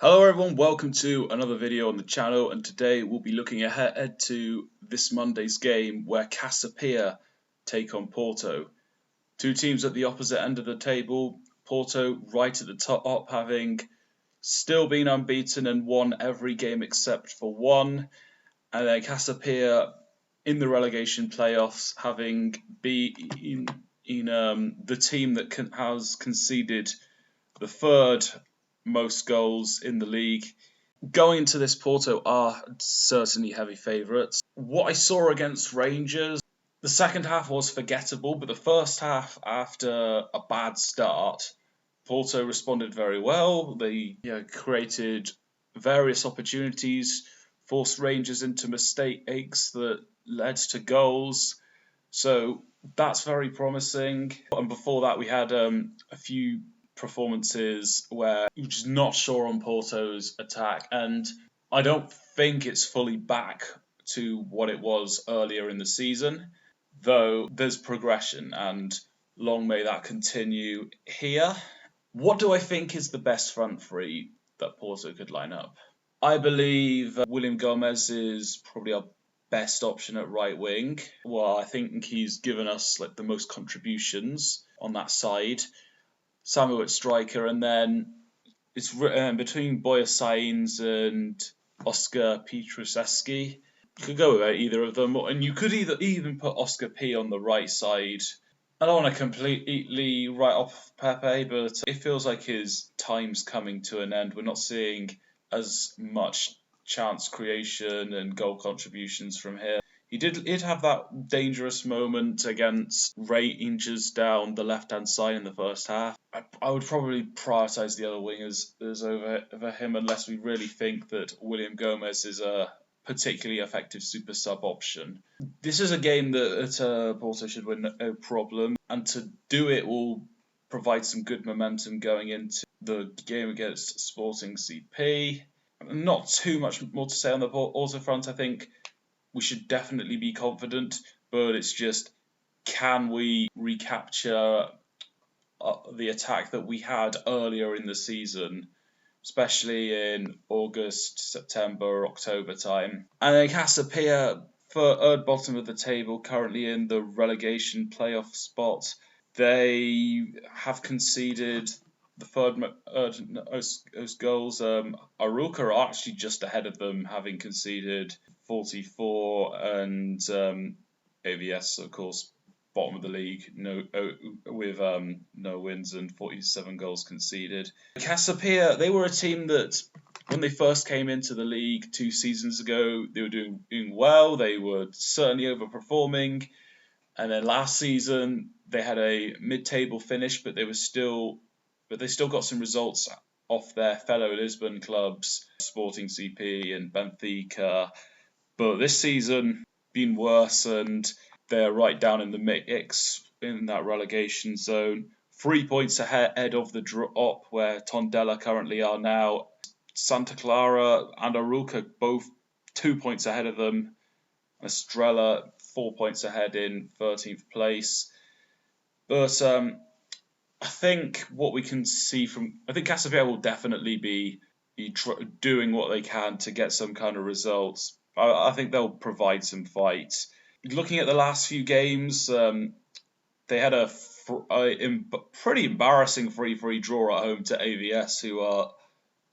Hello everyone, welcome to another video on the channel, and today we'll be looking ahead to this Monday's game where Casa Pia take on Porto. Two teams at the opposite end of the table. Porto right at the top, having still been unbeaten and won every game except for one, and then Casa Pia in the relegation playoffs, having been the team that has conceded the third most goals in the league. Going into this, Porto are certainly heavy favourites. What I saw against Rangers, the second half was forgettable, but the first half, after a bad start, Porto responded very well. They created various opportunities, forced Rangers into mistakes that led to goals. So that's very promising. And before that, we had a few performances where you're just not sure on Porto's attack, and I don't think it's fully back to what it was earlier in the season, though there's progression, and long may that continue here. What do I think is the best front three that Porto could line up? I believe William Gomez is probably our best option at right wing. Well, I think he's given us the most contributions on that side. Samu at striker, and then it's between Boya Sainz and Oscar Petrusevski. You could go with either of them, and you could even put Oscar P on the right side. I don't want to completely write off Pepe, but it feels like his time's coming to an end. We're not seeing as much chance creation and goal contributions from him. He did have that dangerous moment against Rangers down the left-hand side in the first half. I would probably prioritise the other wingers over him, unless we really think that William Gomez is a particularly effective super sub option. This is a game that Porto should win, no problem, and to do it will provide some good momentum going into the game against Sporting CP. Not too much more to say on the Porto front. I think we should definitely be confident, but it's just, can we recapture the attack that we had earlier in the season, especially in August, September, October time. And then Casa Pia, third bottom of the table, currently in the relegation playoff spot. They have conceded the third most goals. Aruca are actually just ahead of them, having conceded 44, and AVS, of course, bottom of the league, with no wins and 47 goals conceded. Casa Pia, they were a team that, when they first came into the league 2 seasons ago, they were doing well. They were certainly overperforming, and then last season they had a mid-table finish, but they still got some results off their fellow Lisbon clubs, Sporting CP and Benfica. But this season been worse, and they're right down in the mix in that relegation zone. 3 points ahead of the drop where Tondela currently are now. Santa Clara and Aruca both 2 points ahead of them. Estrella 4 points ahead in 13th place. But I think what we can see I think Casa Pia will definitely be doing what they can to get some kind of results. I think they'll provide some fight. Looking at the last few games, they had a pretty embarrassing 3-3 draw at home to AVS, who are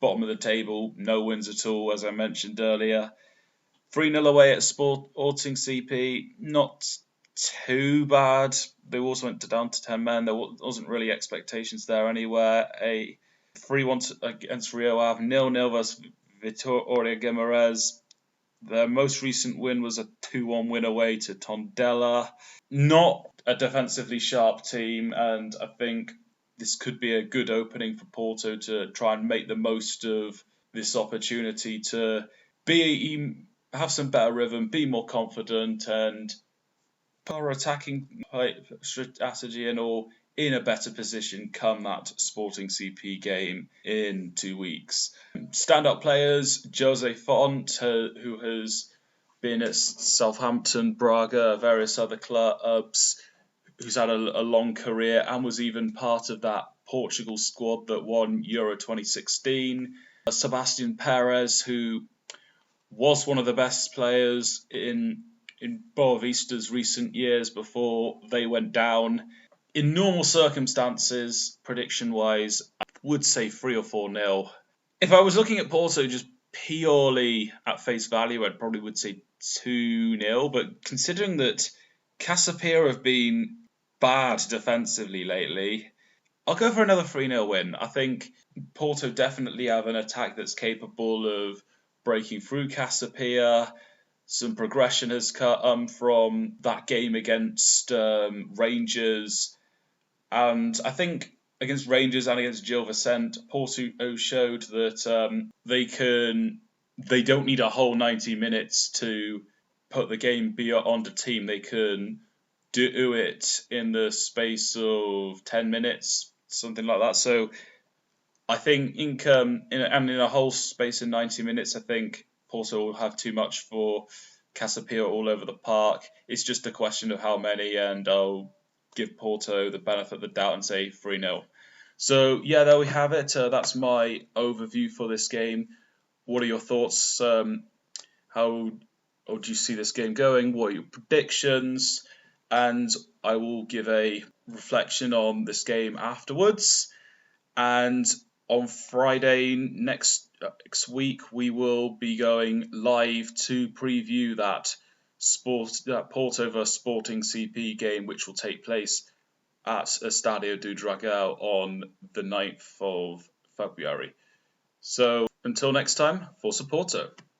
bottom of the table, no wins at all, as I mentioned earlier. 3-0 away at Sporting CP, not too bad. They also went down to 10 men. There wasn't really expectations there anywhere. A 3-1 against Rio Ave, 0-0 versus Vitória Guimarães. Their most recent win was a 2-1 win away to Tondela. Not a defensively sharp team, and I think this could be a good opening for Porto to try and make the most of this opportunity to have some better rhythm, be more confident, and put our attacking strategy and all in a better position come that Sporting CP game in 2 weeks. Stand-up players, Jose Font, who has been at Southampton, Braga, various other clubs, who's had a long career and was even part of that Portugal squad that won Euro 2016. Sebastian Perez, who was one of the best players in Boavista's recent years before they went down. In normal circumstances, prediction-wise, I would say 3 or 4-0. If I was looking at Porto just purely at face value, I'd probably would say 2-0. But considering that Casa Pia have been bad defensively lately, I'll go for another 3-0 win. I think Porto definitely have an attack that's capable of breaking through Casa Pia. Some progression has come from that game against Rangers. And I think against Rangers and against Gil Vicente, Porto showed that they don't need a whole 90 minutes to put the game beyond a team. They can do it in the space of 10 minutes, something like that. So I think in a whole space of 90 minutes, I think Porto will have too much for Casa Pia all over the park. It's just a question of how many, and I'll give Porto the benefit of the doubt and say 3-0. So yeah, there we have it. That's my overview for this game. What are your thoughts? How do you see this game going? What are your predictions? And I will give a reflection on this game afterwards. And on Friday next week, we will be going live to preview that Porto vs Sporting CP game, which will take place at Estadio do Dragão on the 9th of February. So until next time, Força Porto.